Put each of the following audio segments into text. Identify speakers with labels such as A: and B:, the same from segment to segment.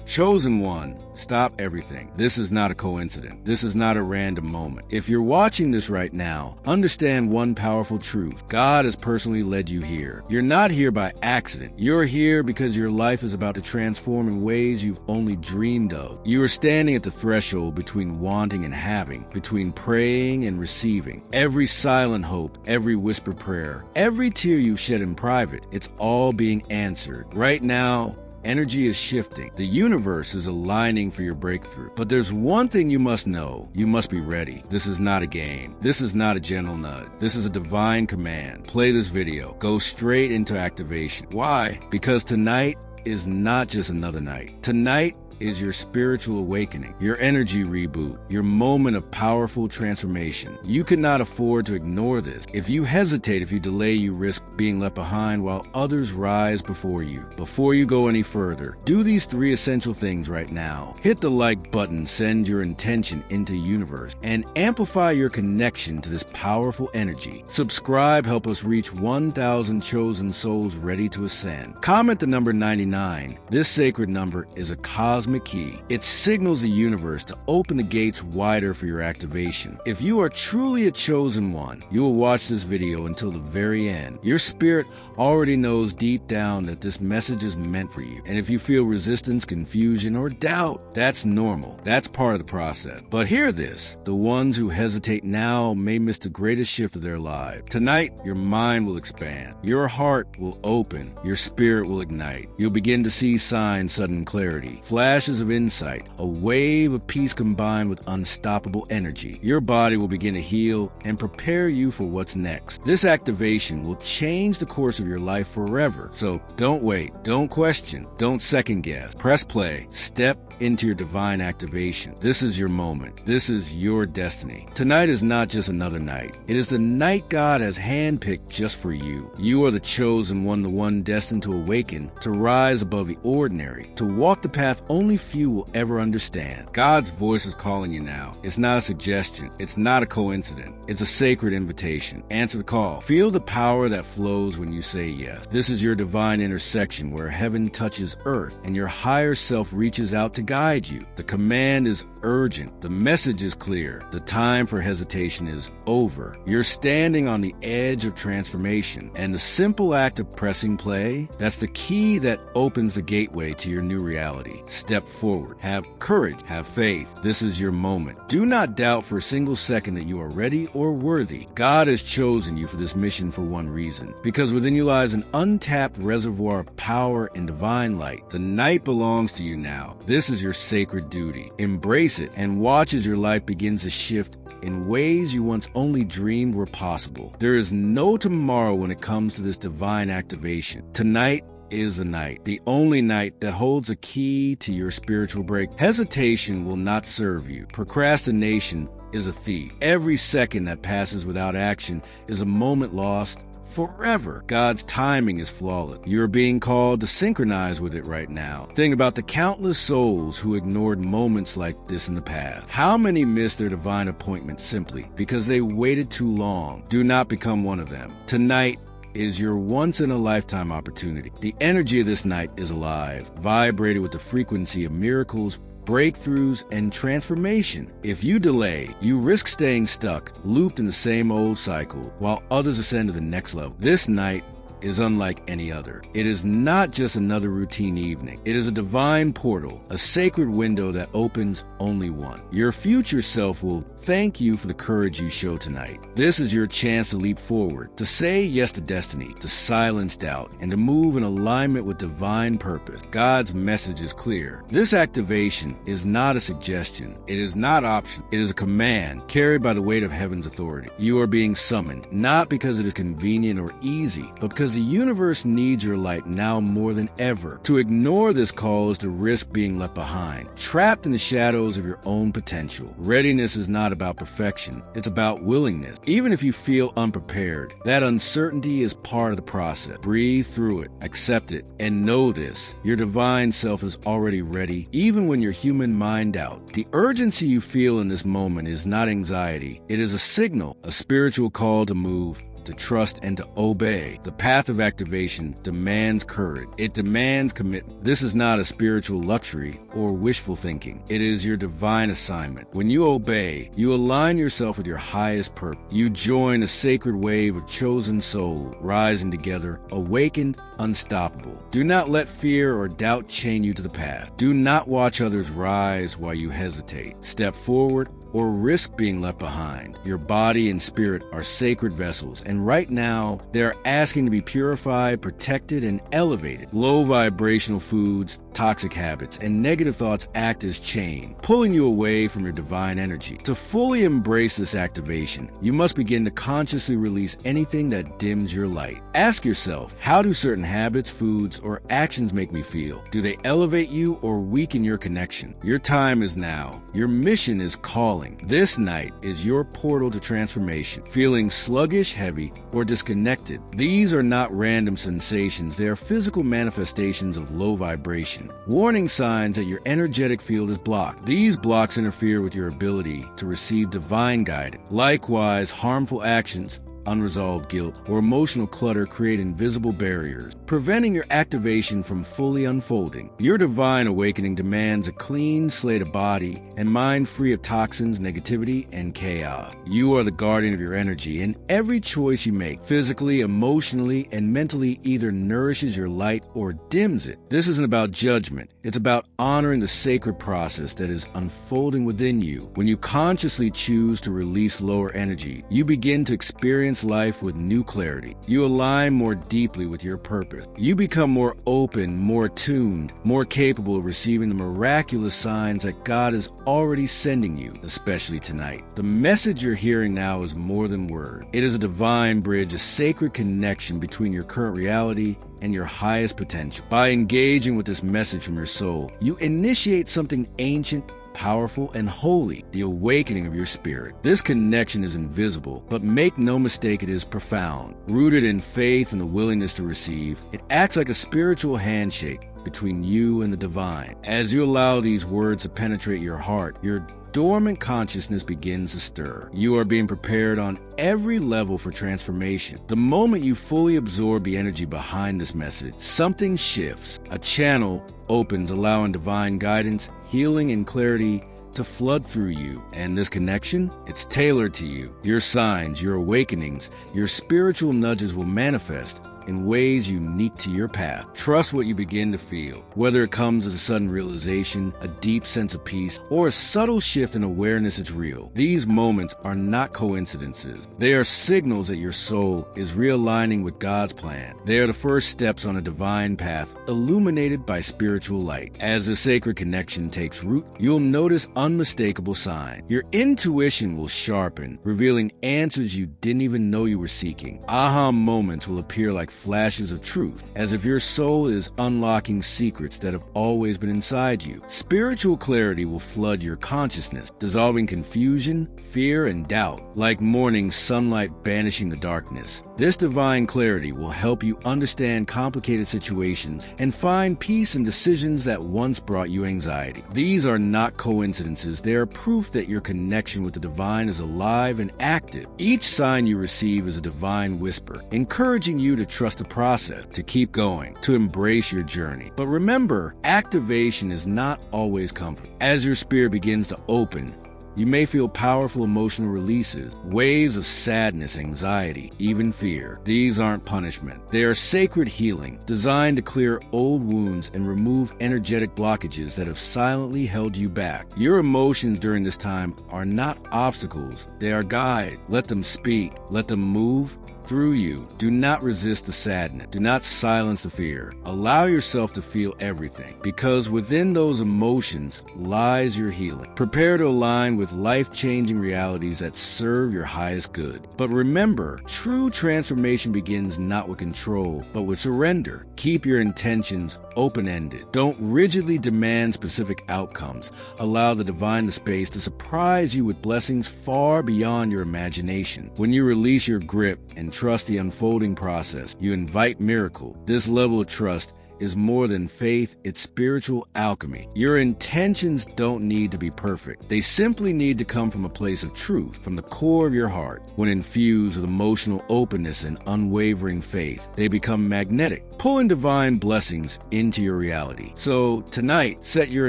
A: Chosen one, stop everything. This is not a coincidence. This is not a random moment. If you're watching this right now, understand one powerful truth. God has personally led you here. You're not here by accident. You're here because your life is about to transform in ways you've only dreamed of. You are standing at the threshold between wanting and having, between praying and receiving. Every silent hope, every whispered prayer, every tear you shed in private, it's all being answered. Right now, energy is shifting. The universe is aligning for your breakthrough. But there's one thing you must know. You must be ready. This is not a game. This is not a gentle nudge. This is a divine command. Play this video. Go straight into activation. Why? Because tonight is not just another night. Tonight is your spiritual awakening, your energy reboot, your moment of powerful transformation. You cannot afford to ignore this. If you hesitate, if you delay, you risk being left behind while others rise before you. Before you go any further, do these 3 essential things right now. Hit the like button, send your intention into the universe, and amplify your connection to this powerful energy. Subscribe, help us reach 1,000 chosen souls ready to ascend. Comment the number 99. This sacred number is a cosmic key. It signals the universe to open the gates wider for your activation. If you are truly a chosen one, you will watch this video until the very end. Your spirit already knows deep down that this message is meant for you. And if you feel resistance, confusion, or doubt, that's normal. That's part of the process. But hear this, the ones who hesitate now may miss the greatest shift of their lives. Tonight, your mind will expand. Your heart will open. Your spirit will ignite. You'll begin to see signs, sudden clarity, flashes of insight, a wave of peace combined with unstoppable energy. Your body will begin to heal and prepare you for what's next. This activation will change the course of your life forever. So don't wait, don't question, don't second guess. Press play, step into your divine activation. This is your moment. This is your destiny. Tonight is not just another night. It is the night God has handpicked just for you. You are the chosen one, the one destined to awaken, to rise above the ordinary, to walk the path only few will ever understand. God's voice is calling you now. It's not a suggestion. It's not a coincidence. It's a sacred invitation. Answer the call. Feel the power that flows when you say yes. This is your divine intersection where heaven touches earth and your higher self reaches out to guide you. The command is urgent. The message is clear. The time for hesitation is over. You're standing on the edge of transformation, and the simple act of pressing play, that's the key that opens the gateway to your new reality. Step forward. Have courage. Have faith. This is your moment. Do not doubt for a single second that you are ready or worthy. God has chosen you for this mission for one reason, because within you lies an untapped reservoir of power and divine light. The night belongs to you now. This is your sacred duty. Embrace it and watch as your life begins to shift in ways you once only dreamed were possible. There is no tomorrow when it comes to this divine activation. Tonight is the night, the only night that holds a key to your spiritual break. Hesitation will not serve you. Procrastination is a thief. Every second that passes without action is a moment lost forever. God's timing is flawless. You're being called to synchronize with it right now. Think about the countless souls who ignored moments like this in the past. How many missed their divine appointment simply because they waited too long? Do not become one of them. Tonight is your once-in-a-lifetime opportunity. The energy of this night is alive, vibrated with the frequency of miracles, breakthroughs, and transformation. If you delay, you risk staying stuck, looped in the same old cycle, while others ascend to the next level. This night is unlike any other. It is not just another routine evening. It is a divine portal, a sacred window that opens only one. Your future self will thank you for the courage you show tonight. This is your chance to leap forward, to say yes to destiny, to silence doubt, and to move in alignment with divine purpose. God's message is clear. This activation is not a suggestion. It is not optional. It is a command carried by the weight of heaven's authority. You are being summoned, not because it is convenient or easy, but because the universe needs your light now more than ever. To ignore this call is to risk being left behind, trapped in the shadows of your own potential. Readiness is not about perfection. It's about willingness. Even if you feel unprepared, that uncertainty is part of the process. Breathe through it, accept it, and know this. Your divine self is already ready, even when your human mind doubts. The urgency you feel in this moment is not anxiety. It is a signal, a spiritual call to move to trust, and to obey. The path of activation demands courage. It demands commitment. This is not a spiritual luxury or wishful thinking. It is your divine assignment. When you obey, you align yourself with your highest purpose. You join a sacred wave of chosen souls, rising together, awakened, unstoppable. Do not let fear or doubt chain you to the path. Do not watch others rise while you hesitate. Step forward or risk being left behind. Your body and spirit are sacred vessels, and right now, they are asking to be purified, protected, and elevated. Low vibrational foods, toxic habits, and negative thoughts act as chain, pulling you away from your divine energy. To fully embrace this activation, you must begin to consciously release anything that dims your light. Ask yourself, how do certain habits, foods, or actions make me feel? Do they elevate you or weaken your connection? Your time is now. Your mission is calling. This night is your portal to transformation. Feeling sluggish, heavy, or disconnected, these are not random sensations. They are physical manifestations of low vibration. Warning signs that your energetic field is blocked. These blocks interfere with your ability to receive divine guidance. Likewise, harmful actions, unresolved guilt, or emotional clutter create invisible barriers, preventing your activation from fully unfolding. Your divine awakening demands a clean slate of body and mind free of toxins, negativity, and chaos. You are the guardian of your energy, and every choice you make, physically, emotionally, and mentally, either nourishes your light or dims it. This isn't about judgment. It's about honoring the sacred process that is unfolding within you. When you consciously choose to release lower energy, you begin to experience life with new clarity. You align more deeply with your purpose. You become more open, more attuned, more capable of receiving the miraculous signs that God is already sending you, especially tonight. The message you're hearing now is more than word. It is a divine bridge, a sacred connection between your current reality and your highest potential. By engaging with this message from your soul, you initiate something ancient, powerful, and holy, the awakening of your spirit. This connection is invisible, but make no mistake, it is profound. Rooted in faith and the willingness to receive, it acts like a spiritual handshake between you and the divine. As you allow these words to penetrate your heart, your dormant consciousness begins to stir. You are being prepared on every level for transformation. The moment you fully absorb the energy behind this message, something shifts. A channel opens, allowing divine guidance, healing, and clarity to flood through you. And this connection, it's tailored to you. Your signs, your awakenings, your spiritual nudges will manifest in ways unique to your path. Trust what you begin to feel, whether it comes as a sudden realization, a deep sense of peace, or a subtle shift in awareness. It's real. These moments are not coincidences. They are signals that your soul is realigning with God's plan. They are the first steps on a divine path illuminated by spiritual light. As the sacred connection takes root, you'll notice unmistakable signs. Your intuition will sharpen, revealing answers you didn't even know you were seeking. Aha moments will appear like flashes of truth, as if your soul is unlocking secrets that have always been inside you. Spiritual clarity will flood your consciousness, dissolving confusion, fear, and doubt, like morning sunlight banishing the darkness. This divine clarity will help you understand complicated situations and find peace in decisions that once brought you anxiety. These are not coincidences. They are proof that your connection with the divine is alive and active. Each sign you receive is a divine whisper, encouraging you to trust the process, to keep going, to embrace your journey. But remember, activation is not always comfort. As your spirit begins to open, you may feel powerful emotional releases, waves of sadness, anxiety, even fear. These aren't punishment. They are sacred healing, designed to clear old wounds and remove energetic blockages that have silently held you back. Your emotions during this time are not obstacles. They are guides. Let them speak. Let them move through you. Do not resist the sadness. Do not silence the fear. Allow yourself to feel everything, because within those emotions lies your healing. Prepare to align with life-changing realities that serve your highest good. But remember, true transformation begins not with control, but with surrender. Keep your intentions open-ended. Don't rigidly demand specific outcomes. Allow the divine space to surprise you with blessings far beyond your imagination. When you release your grip and trust the unfolding process, you invite miracle. This level of trust is more than faith, it's spiritual alchemy. Your intentions don't need to be perfect. They simply need to come from a place of truth, from the core of your heart. When infused with emotional openness and unwavering faith, they become magnetic, pulling divine blessings into your reality. So tonight, set your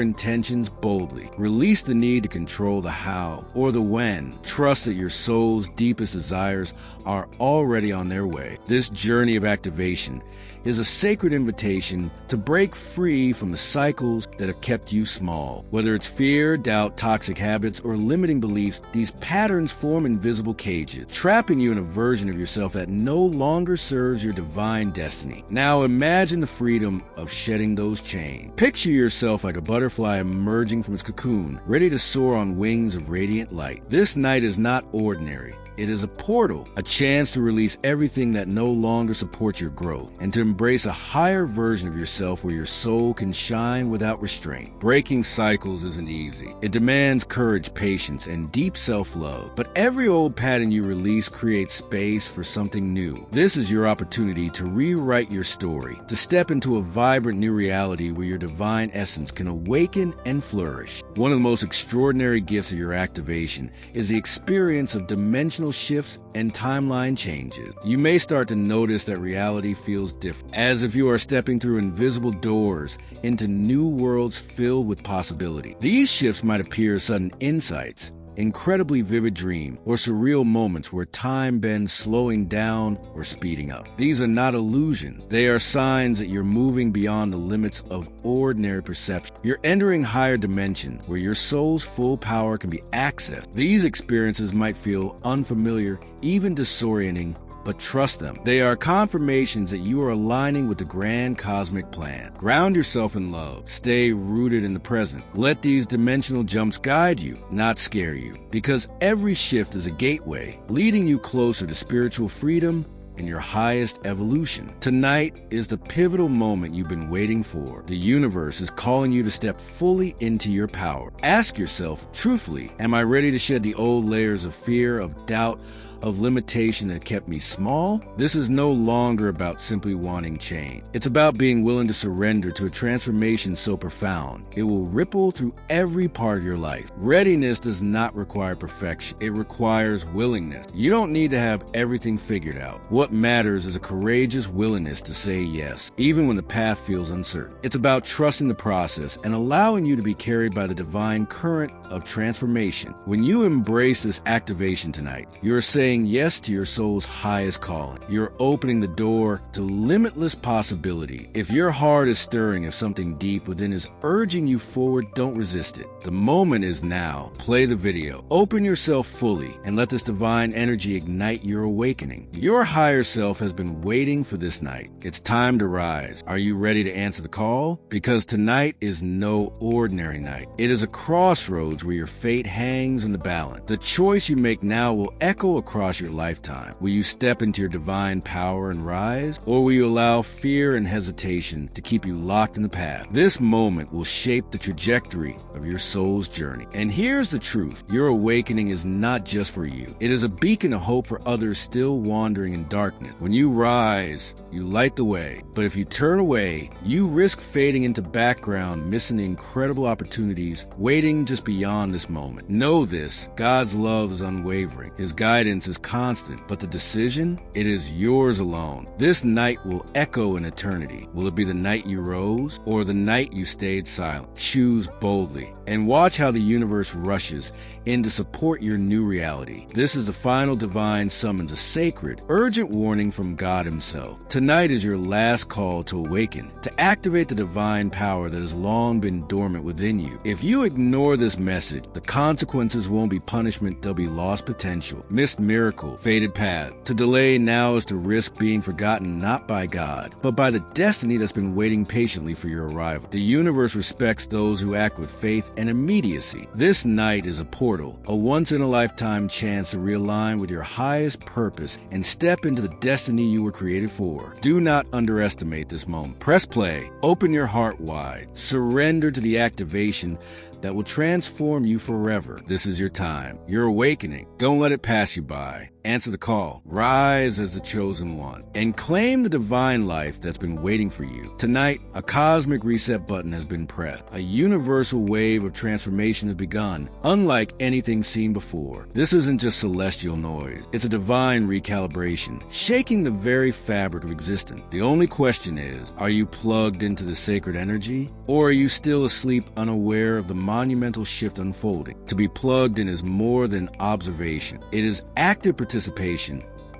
A: intentions boldly. Release the need to control the how or the when. Trust that your soul's deepest desires are already on their way. This journey of activation is a sacred invitation to break free from the cycles that have kept you small. Whether it's fear, doubt, toxic habits, or limiting beliefs, these patterns form invisible cages, trapping you in a version of yourself that no longer serves your divine destiny. Now imagine the freedom of shedding those chains. Picture yourself like a butterfly emerging from its cocoon, ready to soar on wings of radiant light. This night is not ordinary. It is a portal, a chance to release everything that no longer supports your growth and to embrace a higher version of yourself where your soul can shine without restraint. Breaking cycles isn't easy. It demands courage, patience, and deep self-love. But every old pattern you release creates space for something new. This is your opportunity to rewrite your story, to step into a vibrant new reality where your divine essence can awaken and flourish. One of the most extraordinary gifts of your activation is the experience of dimensional shifts and timeline changes. You may start to notice that reality feels different, as if you are stepping through invisible doors into new worlds filled with possibility. These shifts might appear as sudden insights, incredibly vivid dream, or surreal moments where time bends slowing down or speeding up. These are not illusions. They are signs that you're moving beyond the limits of ordinary perception. You're entering higher dimension where your soul's full power can be accessed. These experiences might feel unfamiliar, even disorienting, but trust them. They are confirmations that you are aligning with the grand cosmic plan. Ground yourself in love. Stay rooted in the present. Let these dimensional jumps guide you, not scare you, because every shift is a gateway, leading you closer to spiritual freedom and your highest evolution. Tonight is the pivotal moment you've been waiting for. The universe is calling you to step fully into your power. Ask yourself truthfully, am I ready to shed the old layers of fear, of doubt, of limitation that kept me small? This is no longer about simply wanting change. It's about being willing to surrender to a transformation so profound, it will ripple through every part of your life. Readiness does not require perfection. It requires willingness. You don't need to have everything figured out. What matters is a courageous willingness to say yes, even when the path feels uncertain. It's about trusting the process and allowing you to be carried by the divine current of transformation. When you embrace this activation tonight, you're saying yes to your soul's highest calling. You're opening the door to limitless possibility. If your heart is stirring, if something deep within is urging you forward, don't resist it. The moment is now. Play the video. Open yourself fully and let this divine energy ignite your awakening. Your higher self has been waiting for this night. It's time to rise. Are you ready to answer the call? Because tonight is no ordinary night. It is a crossroads where your fate hangs in the balance. The choice you make now will echo across your lifetime. Will you step into your divine power and rise? Or will you allow fear and hesitation to keep you locked in the past? This moment will shape the trajectory of your soul's journey. And here's the truth. Your awakening is not just for you. It is a beacon of hope for others still wandering in darkness. When you rise, you light the way. But if you turn away, you risk fading into background, missing the incredible opportunities waiting just beyond this moment. Know this, God's love is unwavering. His guidance is constant, but the decision, it is yours alone. This night will echo in eternity. Will it be the night you rose or the night you stayed silent? Choose boldly and watch how the universe rushes in to support your new reality. This is the final divine summons, a sacred, urgent warning from God himself. Tonight is your last call to awaken, to activate the divine power that has long been dormant within you. If you ignore this message, the consequences won't be punishment, they'll be lost potential, missed miracle, faded path. To delay now is to risk being forgotten not by God, but by the destiny that's been waiting patiently for your arrival. The universe respects those who act with faith and immediacy. This night is a portal, a once-in-a-lifetime chance to realign with your highest purpose and step into the destiny you were created for. Do not underestimate this moment. Press play, open your heart wide, surrender to the activation that will transform you forever. This is your time. Your awakening. Don't let it pass you by. Answer the call. Rise as the chosen one and claim the divine life that's been waiting for you. Tonight, a cosmic reset button has been pressed. A universal wave of transformation has begun, unlike anything seen before. This isn't just celestial noise. It's a divine recalibration, shaking the very fabric of existence. The only question is, are you plugged into the sacred energy, or are you still asleep, unaware of the monumental shift unfolding? To be plugged in is more than observation. It is active participation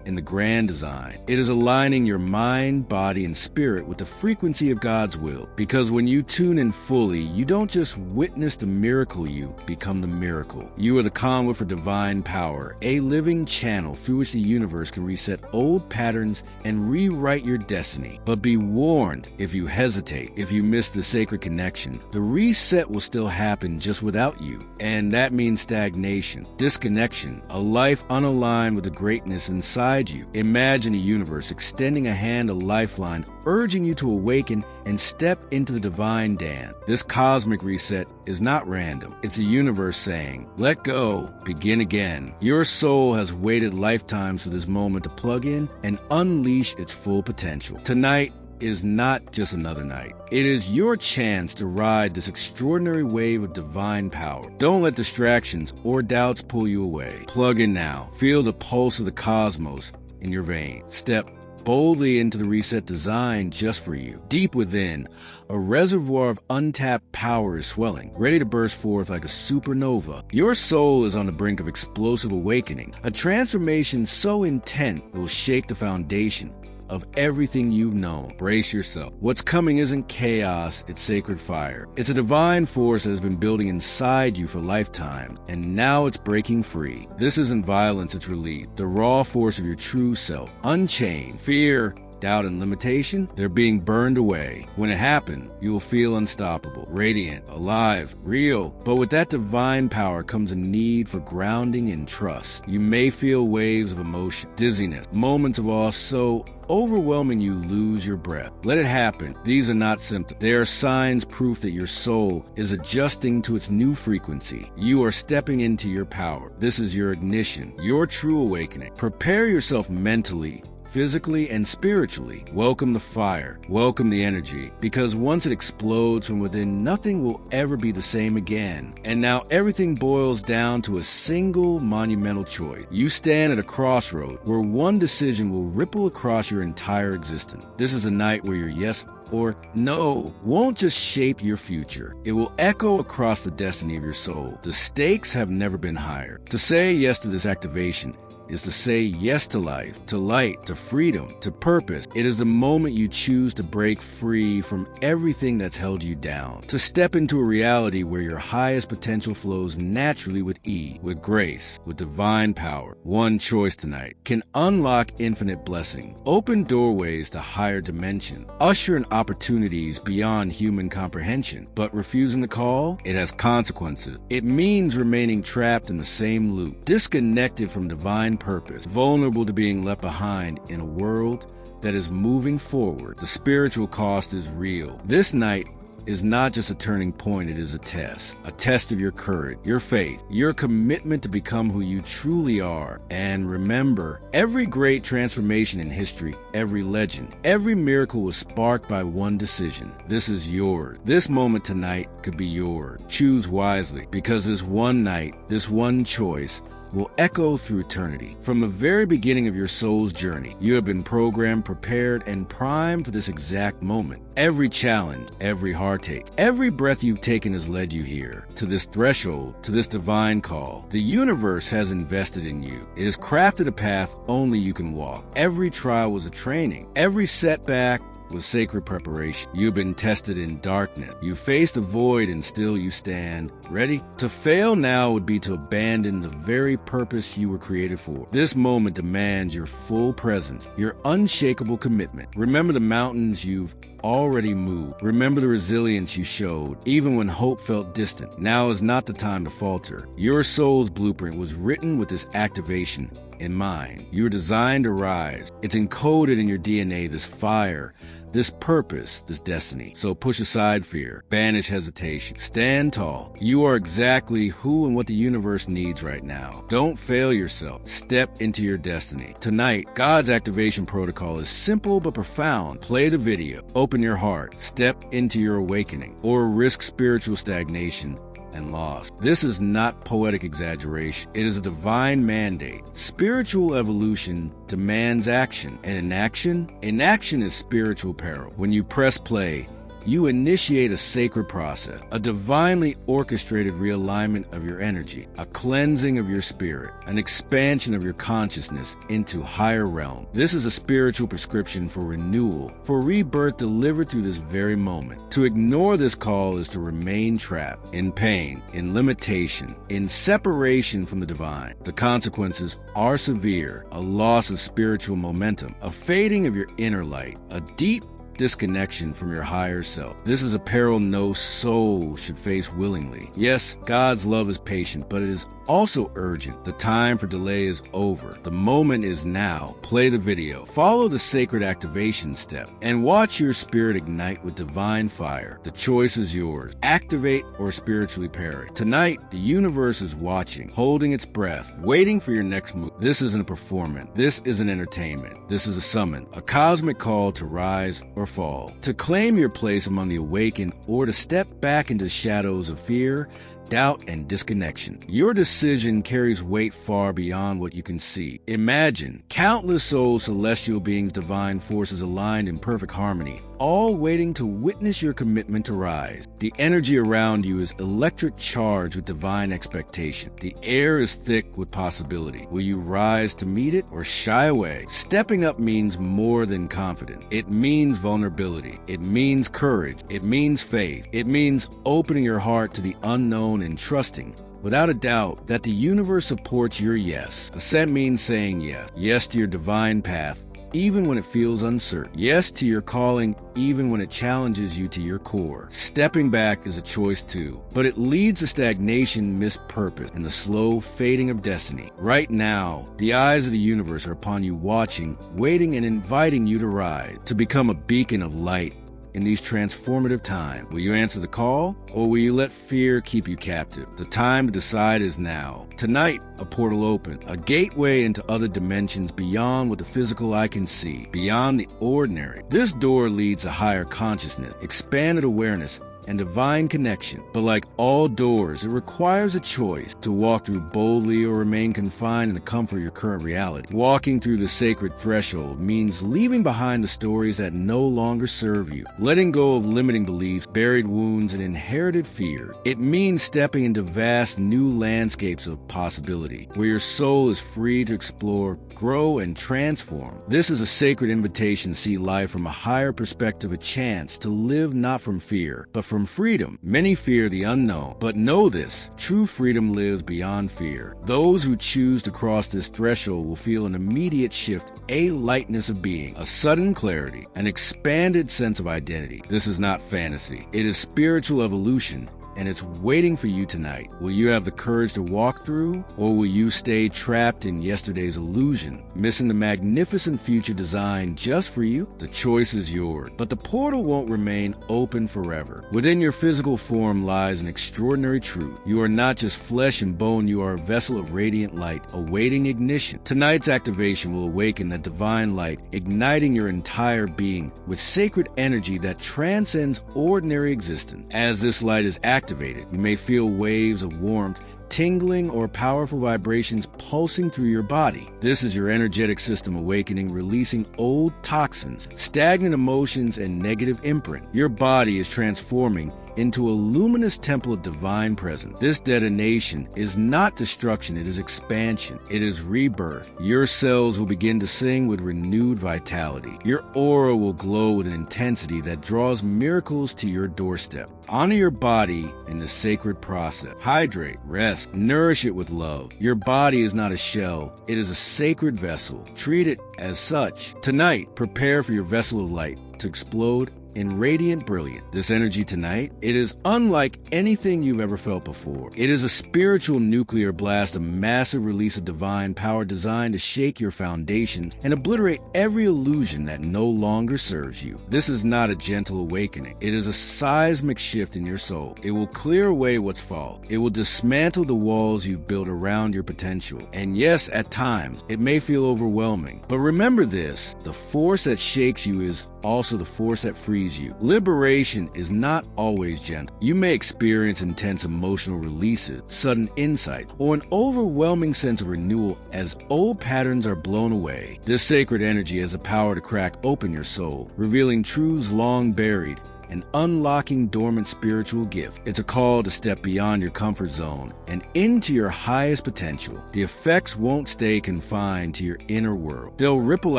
A: in the grand design. It is aligning your mind, body, and spirit with the frequency of God's will. Because when you tune in fully, you don't just witness the miracle, you become the miracle. You are the conduit for divine power, a living channel through which the universe can reset old patterns and rewrite your destiny. But be warned, if you hesitate, if you miss the sacred connection, the reset will still happen just without you. And that means stagnation, disconnection, a life unaligned with the greatness inside you. Imagine a universe extending a hand, a lifeline, urging you to awaken and step into the divine dance. This cosmic reset is not random. It's a universe saying, let go, begin again. Your soul has waited lifetimes for this moment to plug in and unleash its full potential. Tonight is not just another night. It is your chance to ride this extraordinary wave of divine power. Don't let distractions or doubts pull you away. Plug in now. Feel the pulse of the cosmos in your veins. Step boldly into the reset designed just for you. Deep within, a reservoir of untapped power is swelling, ready to burst forth like a supernova. Your soul is on the brink of explosive awakening, a transformation so intense it will shake the foundation of everything you've known. Brace yourself. What's coming isn't chaos, it's sacred fire. It's a divine force that has been building inside you for lifetimes, and now it's breaking free. This isn't violence, it's release. The raw force of your true self. Unchained. Fear, doubt, and limitation, they're being burned away. When it happens, you will feel unstoppable, radiant, alive, real. But with that divine power comes a need for grounding and trust. You may feel waves of emotion, dizziness, moments of awe so overwhelming you lose your breath. Let it happen. These are not symptoms. They are signs, proof that your soul is adjusting to its new frequency. You are stepping into your power. This is your ignition, your true awakening. Prepare yourself mentally, physically, and spiritually. Welcome the fire. Welcome the energy. Because once it explodes from within, nothing will ever be the same again. And now everything boils down to a single monumental choice. You stand at a crossroad where one decision will ripple across your entire existence. This is a night where your yes or no won't just shape your future. It will echo across the destiny of your soul. The stakes have never been higher. To say yes to this activation is to say yes to life, to light, to freedom, to purpose. It is the moment you choose to break free from everything that's held you down, to step into a reality where your highest potential flows naturally with ease, with grace, with divine power. One choice tonight can unlock infinite blessing, open doorways to higher dimension, usher in opportunities beyond human comprehension. But refusing the call, it has consequences. It means remaining trapped in the same loop, disconnected from divine purpose, vulnerable to being left behind in a world that is moving forward. The spiritual cost is real. This night is not just a turning point, it is a test of your courage, your faith, your commitment to become who you truly are. And remember, every great transformation in history, every legend, every miracle was sparked by one decision. This is yours. This moment tonight could be yours. Choose wisely, because this one night, this one choice will echo through eternity. From the very beginning of your soul's journey, you have been programmed, prepared, and primed for this exact moment. Every challenge, every heartache, every breath you've taken has led you here, to this threshold, to this divine call. The universe has invested in you. It has crafted a path only you can walk. Every trial was a training. Every setback was sacred preparation. You've been tested in darkness. You faced a void and still you stand. Ready? To fail now would be to abandon the very purpose you were created for. This moment demands your full presence, your unshakable commitment. Remember the mountains you've already moved. Remember the resilience you showed, even when hope felt distant. Now is not the time to falter. Your soul's blueprint was written with this activation in mind. You are designed to rise. It's encoded in your DNA, this fire, this purpose, this destiny. So push aside fear, banish hesitation, stand tall. You are exactly who and what the universe needs right now. Don't fail yourself. Step into your destiny. Tonight, God's activation protocol is simple but profound. Play the video, open your heart, step into your awakening, or risk spiritual stagnation and loss. This is not poetic exaggeration. It is a divine mandate. Spiritual evolution demands action, and inaction is spiritual peril. When you press play, you initiate a sacred process, a divinely orchestrated realignment of your energy, a cleansing of your spirit, an expansion of your consciousness into higher realms. This is a spiritual prescription for renewal, for rebirth delivered through this very moment. To ignore this call is to remain trapped in pain, in limitation, in separation from the divine. The consequences are severe: a loss of spiritual momentum, a fading of your inner light, a deep disconnection from your higher self. This is a peril no soul should face willingly. Yes, God's love is patient, but it is also urgent. The time for delay is over. The moment is now. Play the video, follow the sacred activation step, and watch your spirit ignite with divine fire. The choice is yours. Activate or spiritually perish. Tonight, the universe is watching, holding its breath, waiting for your next move. This isn't a performance. This isn't entertainment. This is a summon, a cosmic call to rise or fall, to claim your place among the awakened, or to step back into the shadows of fear, doubt, and disconnection. Your decision carries weight far beyond what you can see. Imagine countless souls, celestial beings, divine forces aligned in perfect harmony, all waiting to witness your commitment to rise. The energy around you is electric charged with divine expectation. The air is thick with possibility. Will you rise to meet it or shy away? Stepping up means more than confidence. It means vulnerability. It means courage. It means faith. It means opening your heart to the unknown and trusting, without a doubt, that the universe supports your yes. Ascent means saying yes. Yes to your divine path, even when it feels uncertain. Yes to your calling, even when it challenges you to your core. Stepping back is a choice too, but it leads to stagnation, missed purpose, and the slow fading of destiny. Right now, the eyes of the universe are upon you, watching, waiting, and inviting you to rise, to become a beacon of light in these transformative times. Will you answer the call, or will you let fear keep you captive? The time to decide is now. Tonight, a portal open, a gateway into other dimensions beyond what the physical eye can see, beyond the ordinary. This door leads to higher consciousness, expanded awareness, and divine connection. But like all doors, it requires a choice to walk through boldly or remain confined in the comfort of your current reality. Walking through the sacred threshold means leaving behind the stories that no longer serve you, letting go of limiting beliefs, buried wounds, and inherited fear. It means stepping into vast new landscapes of possibility, where your soul is free to explore, grow, and transform. This is a sacred invitation to see life from a higher perspective, a chance to live not from fear, but from freedom. Many fear the unknown, but know this: true freedom lives beyond fear. Those who choose to cross this threshold will feel an immediate shift, a lightness of being, a sudden clarity, an expanded sense of identity. This is not fantasy. It is spiritual evolution, and it's waiting for you tonight. Will you have the courage to walk through, or will you stay trapped in yesterday's illusion, missing the magnificent future designed just for you? The choice is yours, but the portal won't remain open forever. Within your physical form lies an extraordinary truth. You are not just flesh and bone, you are a vessel of radiant light, awaiting ignition. Tonight's activation will awaken that divine light, igniting your entire being with sacred energy that transcends ordinary existence. As this light is activated, you may feel waves of warmth, tingling, or powerful vibrations pulsing through your body. This is your energetic system awakening, releasing old toxins, stagnant emotions, and negative imprint. Your body is transforming into a luminous temple of divine presence. This detonation is not destruction, it is expansion. It is rebirth. Your cells will begin to sing with renewed vitality. Your aura will glow with an intensity that draws miracles to your doorstep. Honor your body in the sacred process. Hydrate, rest, nourish it with love. Your body is not a shell, it is a sacred vessel. Treat it as such. Tonight, prepare for your vessel of light to explode and radiant brilliant. This energy tonight, it is unlike anything you've ever felt before. It is a spiritual nuclear blast, a massive release of divine power designed to shake your foundations and obliterate every illusion that no longer serves you. This is not a gentle awakening. It is a seismic shift in your soul. It will clear away what's false. It will dismantle the walls you've built around your potential. And yes, at times, it may feel overwhelming. But remember this, the force that shakes you is also the force that frees you. Liberation is not always gentle. You may experience intense emotional releases, sudden insight, or an overwhelming sense of renewal as old patterns are blown away. This sacred energy has the power to crack open your soul, revealing truths long buried and unlocking dormant spiritual gift. It's a call to step beyond your comfort zone and into your highest potential. The effects won't stay confined to your inner world. They'll ripple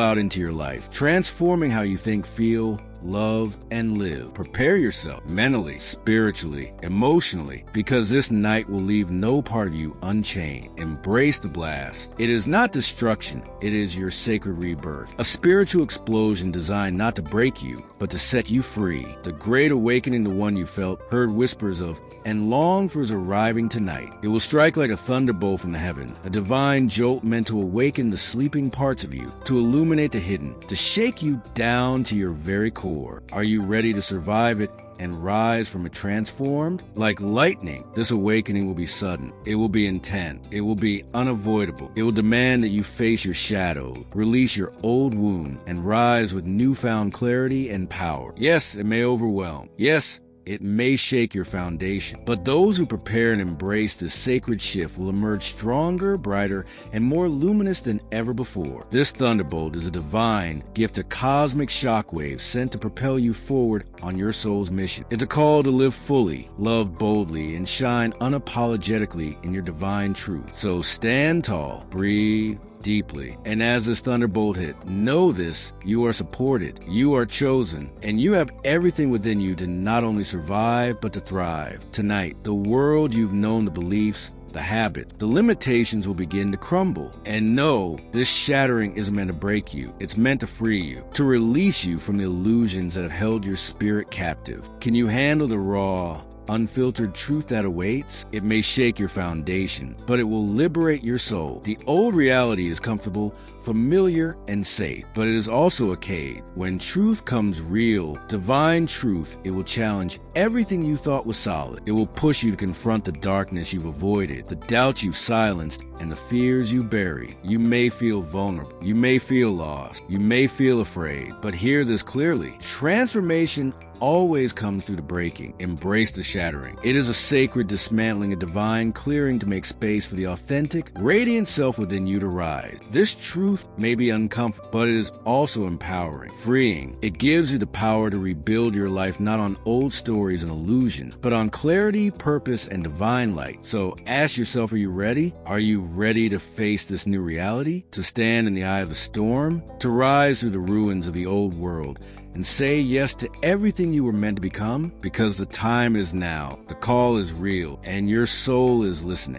A: out into your life, transforming how you think, feel, love, and live. Prepare yourself mentally, spiritually, emotionally, because this night will leave no part of you unchanged. Embrace the blast. It is not destruction, it is your sacred rebirth. A spiritual explosion designed not to break you, but to set you free. The great awakening, the one you felt, heard whispers of, and longed for, is arriving tonight. It will strike like a thunderbolt from the heaven, a divine jolt meant to awaken the sleeping parts of you, to illuminate the hidden, to shake you down to your very core. Are you ready to survive it and rise from it transformed? Like lightning, this awakening will be sudden. It will be intense. It will be unavoidable. It will demand that you face your shadow, release your old wound, and rise with newfound clarity and power. Yes, it may overwhelm. Yes, it may shake your foundation, but those who prepare and embrace this sacred shift will emerge stronger, brighter, and more luminous than ever before. This thunderbolt is a divine gift, a cosmic shockwave sent to propel you forward on your soul's mission. It's a call to live fully, love boldly, and shine unapologetically in your divine truth. So stand tall, breathe deeply, and as this thunderbolt hit, know this: you are supported, you are chosen, and you have everything within you to not only survive but to thrive. Tonight, the world you've known, the beliefs, the habits, the limitations will begin to crumble. And know, this shattering isn't meant to break you. It's meant to free you, to release you from the illusions that have held your spirit captive. Can you handle the raw, unfiltered truth that awaits? It may shake your foundation, but it will liberate your soul. The old reality is comfortable, familiar, and safe, but it is also a cave. When truth comes real, divine truth, it will challenge everything you thought was solid. It will push you to confront the darkness you've avoided, the doubts you've silenced, and the fears you buried. You may feel vulnerable. You may feel lost. You may feel afraid. But hear this clearly: transformation always comes through the breaking. Embrace the shattering. It is a sacred dismantling, a divine clearing to make space for the authentic, radiant self within you to rise. This truth may be uncomfortable, but it is also empowering, freeing. It gives you the power to rebuild your life not on old stories and illusions, but on clarity, purpose, and divine light. So ask yourself, are you ready? Are you ready to face this new reality? To stand in the eye of the storm? To rise through the ruins of the old world and say yes to everything you were meant to become? Because the time is now. The call is real, and your soul is listening.